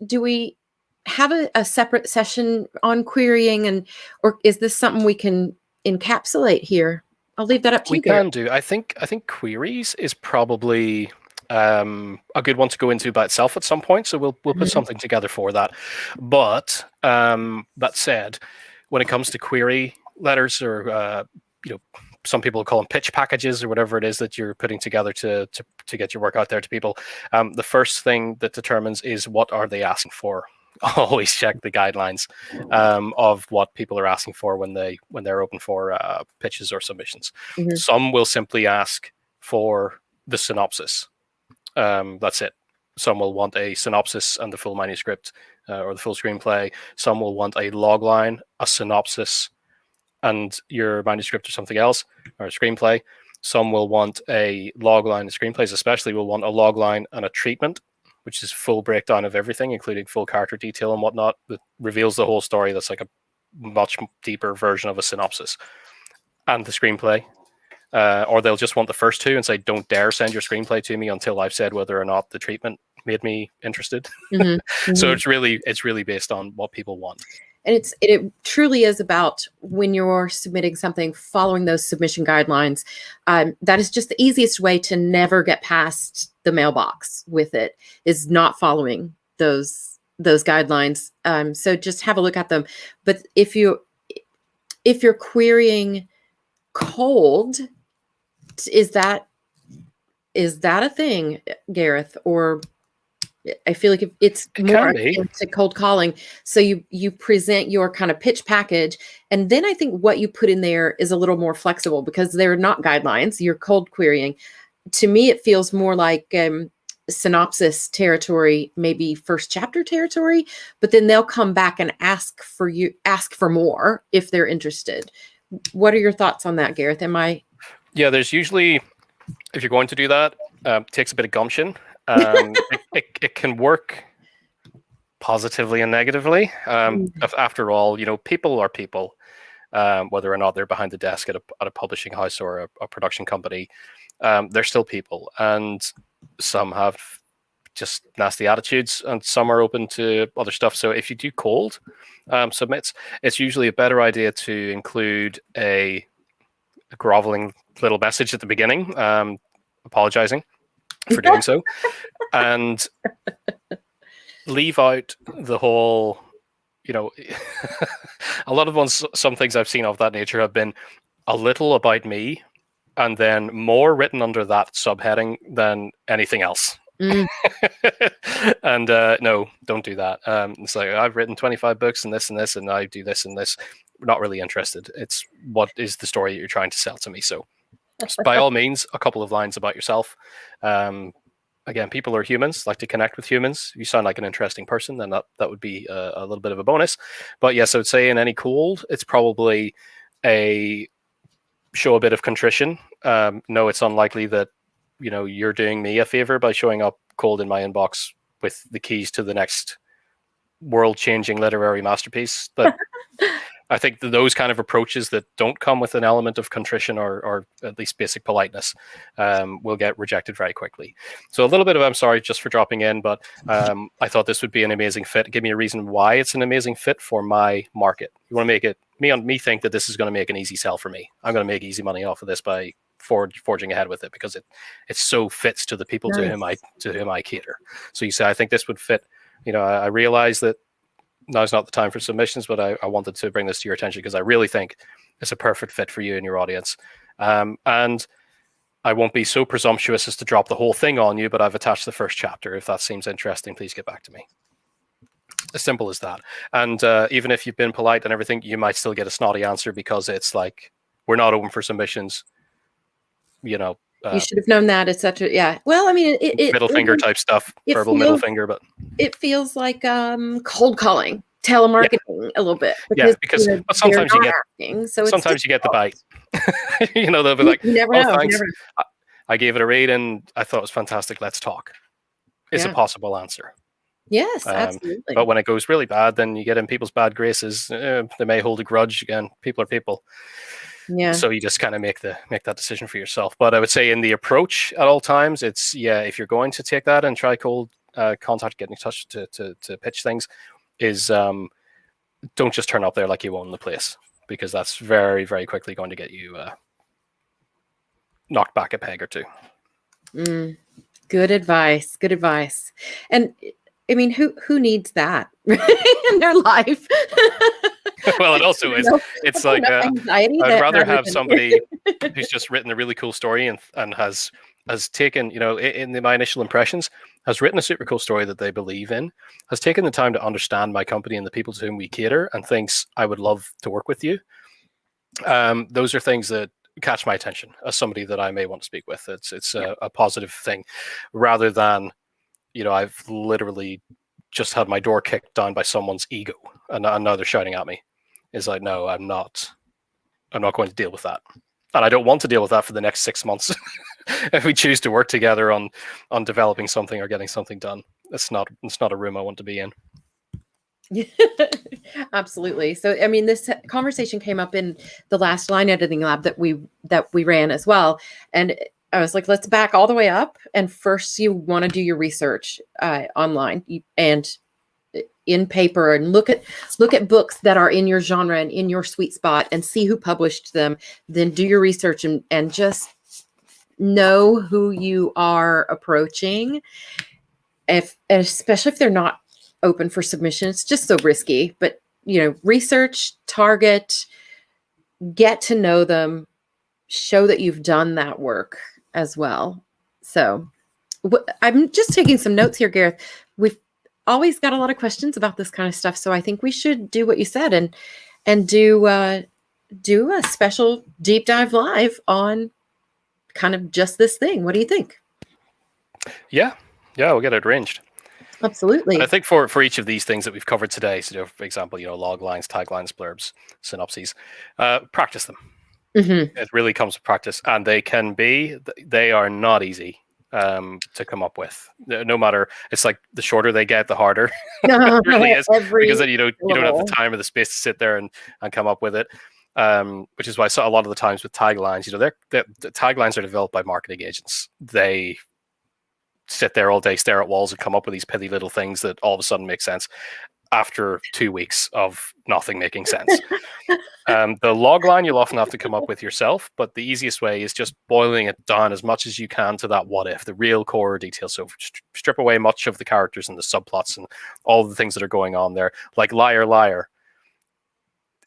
do we have a separate session on querying, or is this something we can encapsulate here? I'll leave that up to you. We can do. I think queries is probably a good one to go into by itself at some point. So we'll put something together for that. But that said, when it comes to query letters, or some people call them pitch packages, or whatever it is that you're putting together to get your work out there to people, the first thing that determines is what are they asking for. Always check the guidelines of what people are asking for when they're open for pitches or submissions. Some will simply ask for the synopsis. That's it. Some will want a synopsis and the full manuscript or the full screenplay. Some will want a logline, a synopsis, and your manuscript or something else, or a screenplay. Some will want a logline. The screenplays especially will want a logline and a treatment, which is full breakdown of everything, including full character detail and whatnot, that reveals the whole story. That's like a much deeper version of a synopsis. And the screenplay. or they'll just want the first two and say, "Don't dare send your screenplay to me until I've said whether or not the treatment made me interested." So it's really based on what people want. And it truly is about, when you're submitting something, following those submission guidelines. That is just the easiest way to never get past the mailbox with it, is not following those guidelines. So just have a look at them. But if you're querying cold, is that a thing, Gareth? Or I feel like it's more akin to cold calling. So you present your kind of pitch package, and then I think what you put in there is a little more flexible, because they're not guidelines. You're cold querying. To me, it feels more like synopsis territory, maybe first chapter territory. But then they'll come back and ask for more if they're interested. What are your thoughts on that, Gareth? Yeah, there's usually, if you're going to do that, takes a bit of gumption. It can work positively and negatively. After all, people are people, whether or not they're behind the desk at a publishing house or a production company. They're still people, and some have just nasty attitudes, and some are open to other stuff. So if you do cold submits, it's usually a better idea to include a groveling little message at the beginning, apologizing for doing so, and leave out the whole, a lot of some things I've seen of that nature have been a little about me, and then more written under that subheading than anything else. And no, don't do that. It's like, I've written 25 books and this, and I do this and this. We're not really interested. It's what is the story that you're trying to sell to me. So by all means, a couple of lines about yourself. Again, people are humans, like to connect with humans. You sound like an interesting person, then that would be a little bit of a bonus. But yes, I would say in any cold, it's probably show a bit of contrition. No, it's unlikely that you're doing me a favor by showing up cold in my inbox with the keys to the next world-changing literary masterpiece. But I think those kind of approaches that don't come with an element of contrition or at least basic politeness will get rejected very quickly. So a little bit of I'm sorry just for dropping in, but I thought this would be an amazing fit. Give me a reason why it's an amazing fit for my market. You want to make it me think that this is going to make an easy sell for me. I'm going to make easy money off of this by forging ahead with it, because it so fits to the people to whom I cater. So you say, I think this would fit. I realize that now's not the time for submissions, but I wanted to bring this to your attention because I really think it's a perfect fit for you and your audience. And I won't be so presumptuous as to drop the whole thing on you, but I've attached the first chapter. If that seems interesting, please get back to me. As simple as that. And even if you've been polite and everything, you might still get a snotty answer, because it's like, we're not open for submissions. You should have known that, etc. Yeah. Well, I mean, middle finger type stuff, verbal middle finger, but it feels like cold calling, telemarketing a little bit. Because but sometimes you get asking, so sometimes you get the bite. They'll be like, you never know. Thanks. I gave it a read and I thought it was fantastic. Let's talk. It's a possible answer. Yes, absolutely. But when it goes really bad, then you get in people's bad graces. They may hold a grudge. Again, people are people. Yeah. So you just kind of make that decision for yourself. But I would say in the approach at all times, it's if you're going to take that and try cold contact, get in touch to pitch things, is don't just turn up there like you own the place, because that's very, very quickly going to get you knocked back a peg or two. Good advice. Good advice. And I mean, who needs that in their life? Well, it also is. It's like I'd rather have somebody who's just written a really cool story and has taken, in my initial impressions, has written a super cool story that they believe in, has taken the time to understand my company and the people to whom we cater, and thinks I would love to work with you. Those are things that catch my attention as somebody that I may want to speak with. It's a positive thing, rather than, I've literally just had my door kicked down by someone's ego and now they're shouting at me. It's like, no, I'm not going to deal with that. And I don't want to deal with that for the next 6 months. If we choose to work together on developing something or getting something done, it's not a room I want to be in. Absolutely. So, I mean, this conversation came up in the last line editing lab that we ran as well, and I was like, let's back all the way up. And first, you want to do your research online and in paper, and look at books that are in your genre and in your sweet spot, and see who published them. Then do your research and just know who you are approaching. Especially if they're not open for submission, it's just so risky. But research, target, get to know them, show that you've done that work as well. So I'm just taking some notes here, Gareth. We've always got a lot of questions about this kind of stuff, so I think we should do what you said and do a special deep dive live on kind of just this thing. What do you think? Yeah, we'll get it arranged. Absolutely. And I think for each of these things that we've covered today, so for example, log lines, taglines, blurbs, synopses, practice them. Mm-hmm. It really comes with practice, and they are not easy to come up with. No matter, it's like the shorter they get, the harder. It really is, because then you don't have the time or the space to sit there and come up with it. Which is why a lot of the times with taglines, the taglines are developed by marketing agents. They sit there all day, stare at walls, and come up with these pithy little things that all of a sudden make sense after 2 weeks of nothing making sense. The log line you'll often have to come up with yourself, but the easiest way is just boiling it down as much as you can to that what if, the real core details. So strip away much of the characters and the subplots and all the things that are going on there. Like Liar Liar,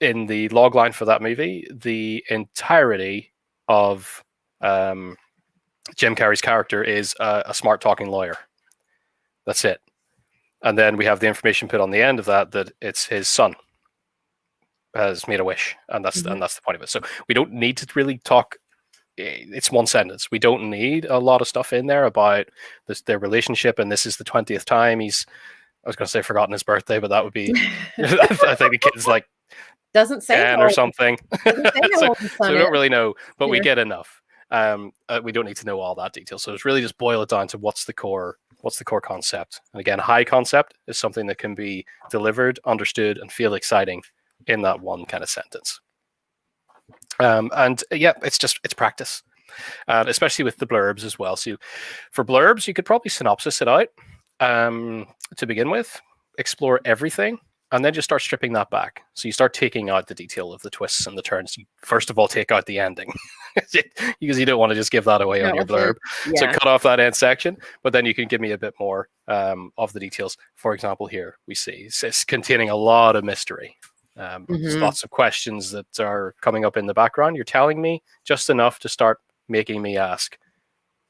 in the log line for that movie, the entirety of Jim Carrey's character is a smart talking lawyer. That's it. And then we have the information put on the end of that it's his son has made a wish, and that's the point of it. So we don't need to really talk. It's one sentence. We don't need a lot of stuff in there about their relationship, and this is the 20th time I was going to say forgotten his birthday, but that would be I think the kid's like doesn't say 10 or something. So we don't really know, but we get enough. We don't need to know all that detail. So it's really just boil it down to what's the core concept. And again, high concept is something that can be delivered, understood, and feel exciting in that one kind of sentence. It's practice, especially with the blurbs as well. So for blurbs, you could probably synopsis it out to begin with, explore everything, and then just start stripping that back. So you start taking out the detail of the twists and the turns. You first of all take out the ending because you don't want to just give that away on your blurb. Yeah. So cut off that end section, but then you can give me a bit more of the details. For example, here we see it's containing a lot of mystery. There's lots of questions that are coming up in the background. You're telling me just enough to start making me ask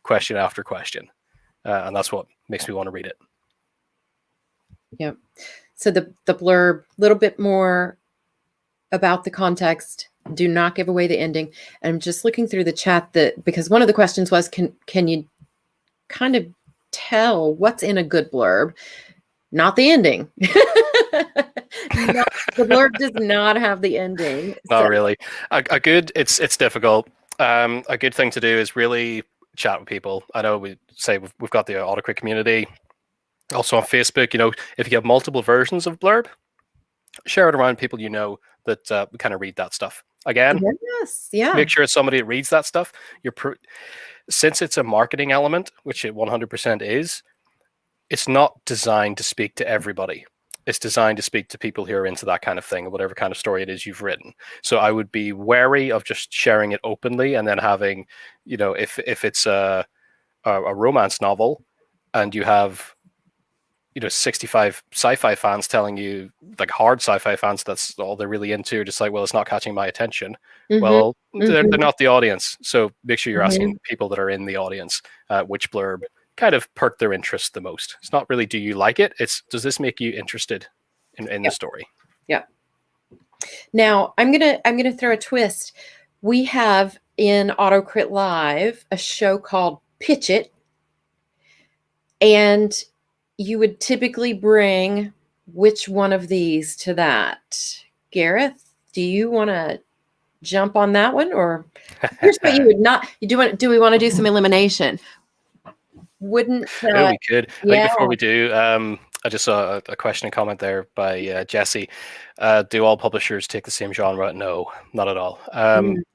question after question. And that's what makes me want to read it. Yep. So the blurb, a little bit more about the context. Do not give away the ending. And I'm just looking through the chat because one of the questions was, can you kind of tell what's in a good blurb? Not the ending. The blurb does not have the ending. Not really. It's difficult. A good thing to do is really chat with people. I know we've got the AutoCrit community. Also on Facebook, if you have multiple versions of blurb, share it around people that kind of read that stuff. Again, yes, yeah. Make sure it's somebody that reads that stuff. Since it's a marketing element, which it 100% is, it's not designed to speak to everybody. It's designed to speak to people who are into that kind of thing, whatever kind of story it is you've written. So I would be wary of just sharing it openly and then having, if it's a romance novel and you have 65 sci-fi fans telling you, like hard sci-fi fans, that's all they're really into, just like, well, it's not catching my attention. Well, they're not the audience. So make sure you're asking people that are in the audience which blurb kind of perked their interest the most. It's not really, do you like it? It's, does this make you interested in the story? Yeah. Now I'm gonna throw a twist. We have in AutoCrit Live a show called Pitch It, and you would typically bring which one of these to that? Gareth, do you want to jump on that one, or here's what you would not? Do we want to do some elimination? Wouldn't we could? I think before we do, I just saw a question and comment there by Jesse. Do all publishers take the same genre? No, not at all.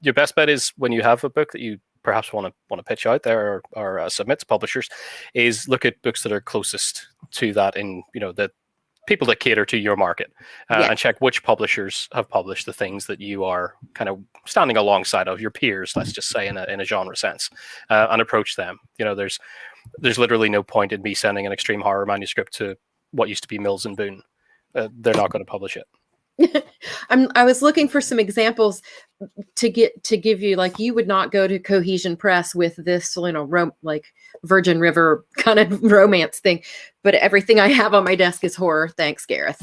Your best bet is when you have a book that you perhaps want to pitch out there or submit to publishers, is look at books that are closest to that in the people that cater to your market, and check which publishers have published the things that you are kind of standing alongside of your peers. Let's just say in a genre sense, and approach them. There's literally no point in me sending an extreme horror manuscript to what used to be Mills and Boon. They're not going to publish it. I was looking for some examples to give you, like, you would not go to Cohesion Press with this, like Virgin River kind of romance thing, but everything I have on my desk is horror. Thanks, Gareth.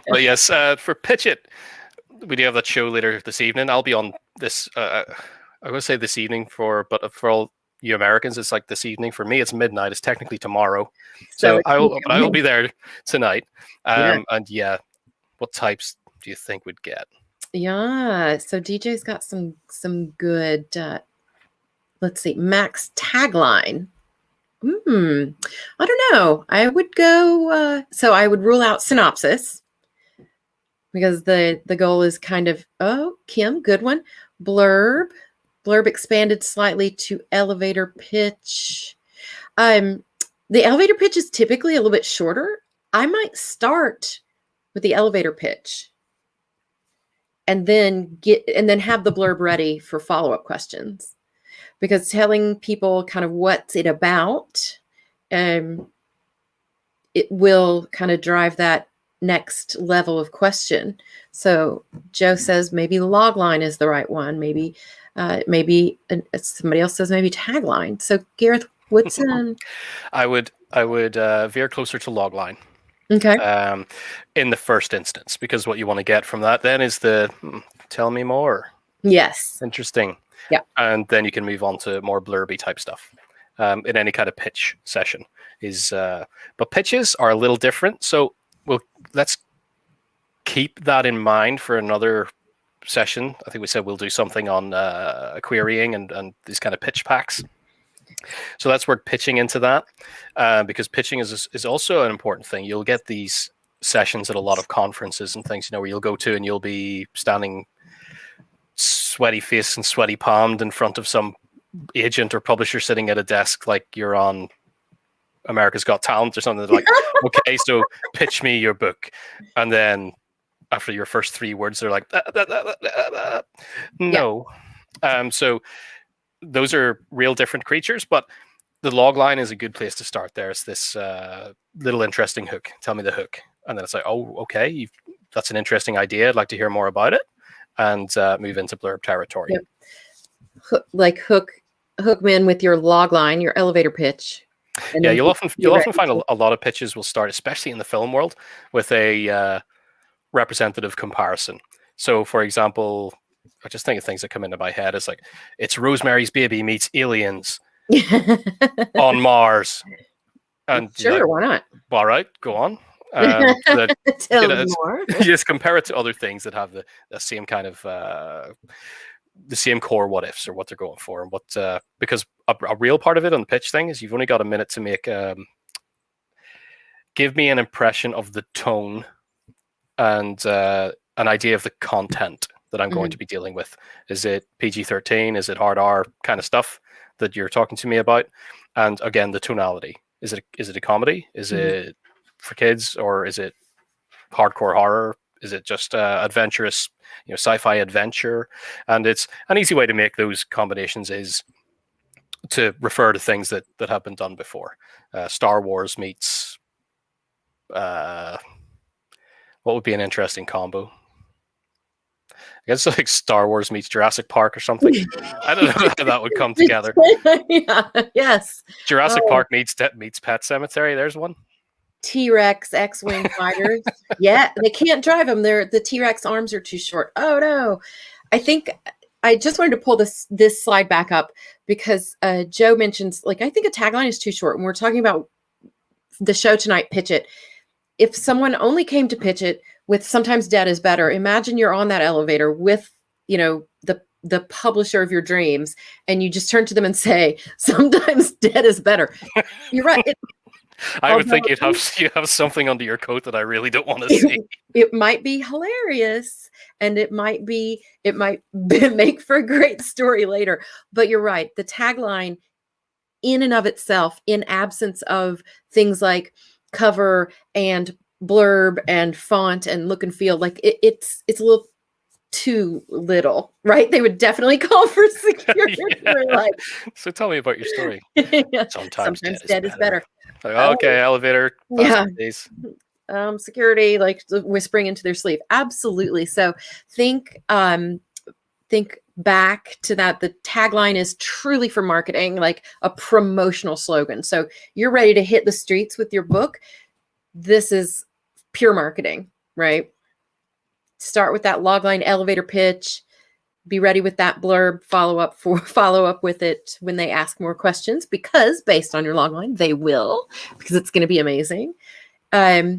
Well, yes, for Pitch It, we do have that show later this evening. I'll be on this. I'm going to say this evening but for all you Americans, it's like this evening. For me, it's midnight. It's technically tomorrow. So I will be there tonight. And yeah, what types do you think we'd get? Yeah, so DJ's got some good. Let's see, Max tagline. I don't know. I would go. So I would rule out synopsis, because the goal is kind of, Kim, good one. Blurb expanded slightly to elevator pitch. The elevator pitch is typically a little bit shorter. I might start with the elevator pitch and then have the blurb ready for follow-up questions, because telling people kind of what's it about, it will kind of drive that next level of question. So Joe says maybe logline is the right one. Maybe somebody else says maybe tagline. So Gareth, what's I would veer closer to logline. Okay. In the first instance, because what you want to get from that then is the tell me more. Yes. Interesting. Yeah. And then you can move on to more blurby type stuff in any kind of pitch session. But pitches are a little different. So let's keep that in mind for another session. I think we said we'll do something on querying and these kind of pitch packs. So let's work pitching into that, because pitching is also an important thing. You'll get these sessions at a lot of conferences and things, where you'll go to and you'll be standing sweaty faced and sweaty palmed in front of some agent or publisher sitting at a desk like you're on America's Got Talent or something. They're like, okay, so pitch me your book. And then after your first 3 words, they're like, no. So those are real different creatures, but the log line is a good place to start. There's this little interesting hook. Tell me the hook. And then it's like, oh, okay, that's an interesting idea. I'd like to hear more about it. And move into blurb territory. Yep. Like hook me in with your log line, your elevator pitch. Yeah, you'll often find a lot of pitches will start, especially in the film world, with a representative comparison. So, for example, I just think of things that come into my head. It's like, it's Rosemary's Baby meets aliens on Mars. And sure, why not? All right, go on. Tell me more. You just compare it to other things that have the same kind of the same core what ifs or what they're going for, and what because a real part of it on the pitch thing is you've only got a minute to make give me an impression of the tone and an idea of the content that I'm going to be dealing with. Is it PG-13? Is it hard R kind of stuff that you're talking to me about? And again, the tonality. Is it a comedy? Is it for kids, or is it hardcore horror? Is it just adventurous, sci-fi adventure? And it's an easy way to make those combinations is to refer to things that have been done before. Star Wars meets what would be an interesting combo? I guess like Star Wars meets Jurassic Park or something. I don't know how that would come together. Yeah. Yes. Jurassic Park meets Pet Sematary. There's one. T-Rex X-Wing fighters. Yeah, they can't drive them. The T-Rex arms are too short. Oh no. I think I just wanted to pull this slide back up because Joe mentions, like, I think a tagline is too short. When we're talking about the show tonight, Pitch It. If someone only came to pitch it with sometimes dead is better, imagine you're on that elevator with, the publisher of your dreams, and you just turn to them and say, sometimes dead is better. You're right. I would think Although you have something under your coat that I really don't want to see. it might be hilarious, and it might make for a great story later. But you're right. The tagline in and of itself, in absence of things like cover and blurb and font and look and feel, like it's a little too little, right? They would definitely call for security. Yeah. Like, So tell me about your story. yeah, Sometimes sometimes dead is better. Like, Oh, okay, elevator, yeah. fasten please. Security, like whispering into their sleeve. Absolutely. So think back to that. The tagline is truly for marketing, like a promotional slogan. So you're ready to hit the streets with your book. This is pure marketing, right? Start with that logline elevator pitch. Be ready with that blurb. Follow up with it when they ask more questions, because based on your logline, they will, because it's going to be amazing. Yeah,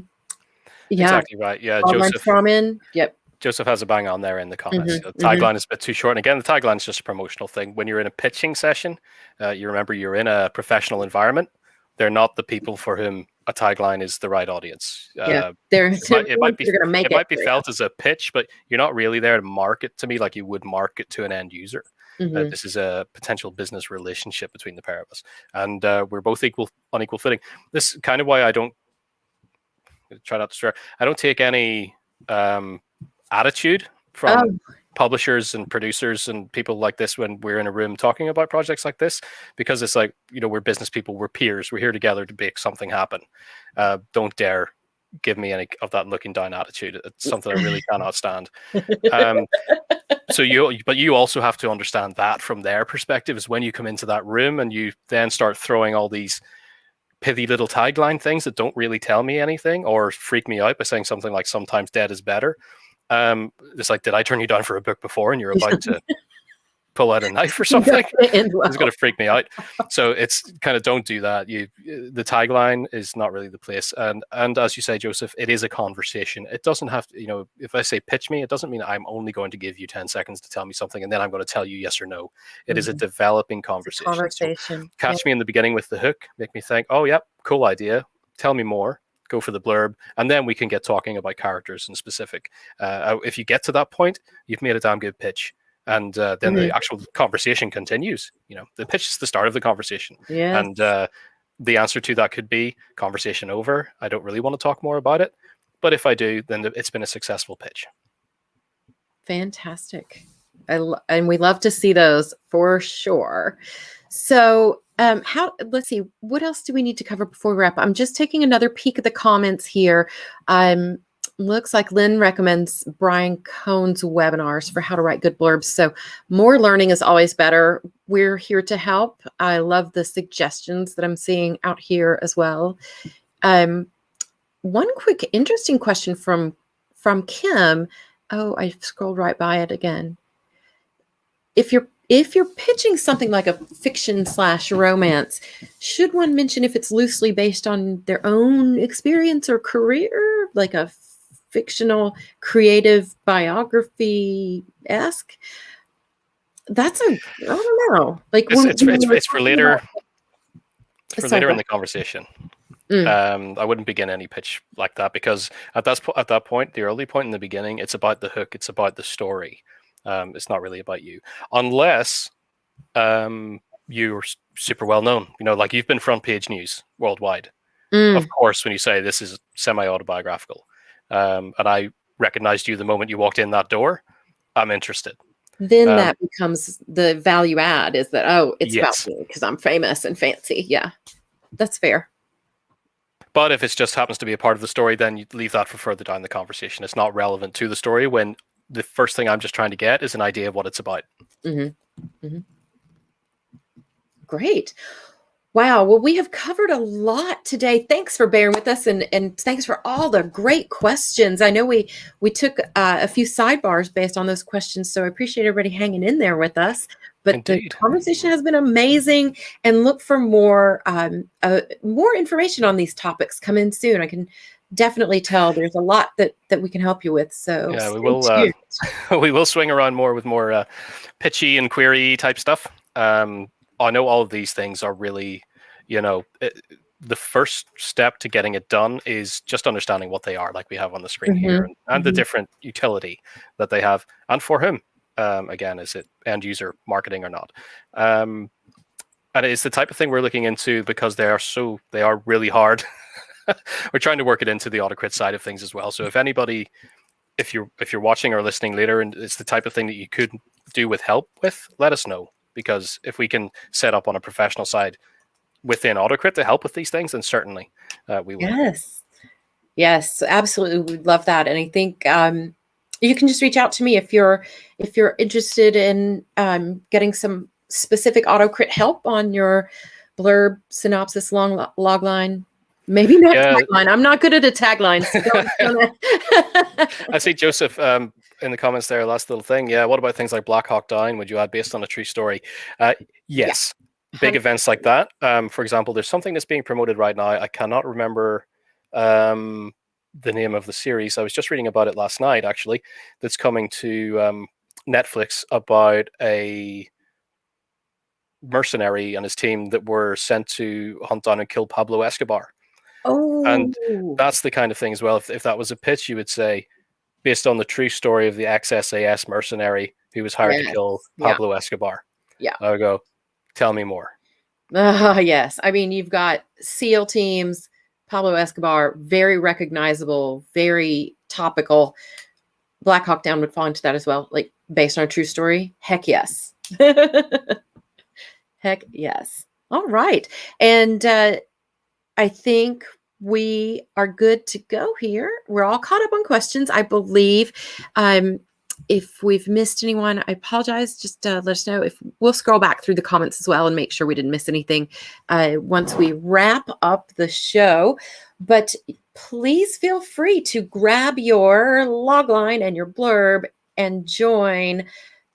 Exactly right. Yeah, logline Strawman. Yep. Joseph has a bang on there in the comments. Mm-hmm, The tagline is a bit too short. And again, the tagline is just a promotional thing. When you're in a pitching session, you remember you're in a professional environment. They're not the people for whom a tagline is the right audience. Yeah, It might be going to make it might be felt as a pitch, but you're not really there to market to me like you would market to an end user. Mm-hmm. This is a potential business relationship between the pair of us, and we're both on equal footing. This is kind of why I don't try not to swear. I don't take any attitude from publishers and producers and people like this when we're in a room talking about projects like this, because it's like, we're business people, we're peers, we're here together to make something happen. Don't dare give me any of that looking down attitude. It's something I really cannot stand. But you also have to understand that from their perspective is when you come into that room and you then start throwing all these pithy little tagline things that don't really tell me anything or freak me out by saying something like sometimes dead is better. It's like, did I turn you down for a book before and you're about to pull out a knife or something? It's going to freak me out. So it's kind of, don't do that. The tagline is not really the place. And as you say, Joseph, it is a conversation. It doesn't have to, if I say pitch me, it doesn't mean I'm only going to give you 10 seconds to tell me something and then I'm going to tell you yes or no. It is a developing conversation. So catch me in the beginning with the hook, make me think, oh, yep, cool idea. Tell me more. Go for the blurb, and then we can get talking about characters and specific. If you get to that point, you've made a damn good pitch, and then the actual conversation continues. The pitch is the start of the conversation, and the answer to that could be conversation over. I don't really want to talk more about it, but if I do, then it's been a successful pitch. Fantastic, and we love to see those for sure. So, let's see, what else do we need to cover before we wrap up? I'm just taking another peek at the comments here. Looks like Lynn recommends Brian Cohn's webinars for how to write good blurbs. So more learning is always better. We're here to help. I love the suggestions that I'm seeing out here as well. One quick interesting question from Kim. Oh, I scrolled right by it again. If you're pitching something like a fiction/romance, should one mention if it's loosely based on their own experience or career, like a fictional creative biography-esque? I don't know. Like it's for later. It's for later in the conversation. I wouldn't begin any pitch like that, because at that point, the early point in the beginning, it's about the hook, it's about the story. It's not really about you, unless you're super well known. Like you've been front page news worldwide. Of course, when you say this is semi-autobiographical, and I recognized you the moment you walked in that door, I'm interested. Then that becomes the value add, is that, it's yes, about me because I'm famous and fancy. Yeah, that's fair. But if it just happens to be a part of the story, then you leave that for further down the conversation. It's not relevant to the story when the first thing I'm just trying to get is an idea of what it's about. Great. Wow. Well, we have covered a lot today. Thanks for bearing with us, and thanks for all the great questions. I know we took a few sidebars based on those questions, so I appreciate everybody hanging in there with us. But Indeed. The conversation has been amazing, and look for more information on these topics. Come in soon. I can definitely tell there's a lot that we can help you with. So yeah, we will. We will swing around more with more pitchy and query type stuff. I know all of these things are really, the first step to getting it done is just understanding what they are, like we have on the screen here, and the different utility that they have, and for whom. Again, is it end user marketing or not? And it's the type of thing we're looking into because they are really hard. We're trying to work it into the AutoCrit side of things as well. So if anybody, if you're watching or listening later, and it's the type of thing that you could do with help with, let us know, because if we can set up on a professional side within AutoCrit to help with these things, then certainly we will. Yes, absolutely. We'd love that. And I think you can just reach out to me if you're interested in getting some specific AutoCrit help on your blurb, synopsis, long log line. Maybe not tagline. I'm not good at a tagline. So I see Joseph in the comments there, last little thing. Yeah, what about things like Black Hawk Down? Would you add based on a true story? Yes. Yeah. Big events like that. For example, there's something that's being promoted right now. I cannot remember the name of the series. I was just reading about it last night, actually, that's coming to Netflix about a mercenary and his team that were sent to hunt down and kill Pablo Escobar. Oh. And that's the kind of thing as well. If that was a pitch, you would say, based on the true story of the ex-SAS mercenary who was hired to kill Pablo Escobar. Yeah. I would go, tell me more. Yes. I mean, you've got SEAL teams, Pablo Escobar, very recognizable, very topical. Black Hawk Down would fall into that as well, like based on a true story. Heck yes. Heck yes. All right. And I think we are good to go here. We're all caught up on questions, I believe. If we've missed anyone, I apologize. Just let us know. If we'll scroll back through the comments as well and make sure we didn't miss anything once we wrap up the show. But please feel free to grab your logline and your blurb and join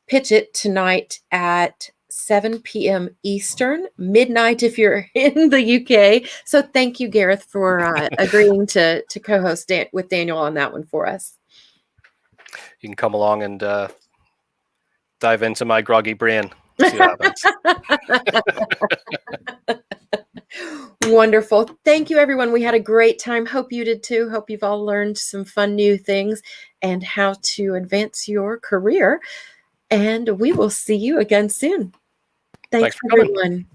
Pitch It tonight at 7 p.m. Eastern, midnight if you're in the UK. So thank you, Gareth, for agreeing to co-host with Daniel on that one for us. You can come along and dive into my groggy brain. See what happens. Wonderful. Thank you, everyone. We had a great time. Hope you did too. Hope you've all learned some fun new things and how to advance your career. And we will see you again soon. Thanks for coming. Everyone.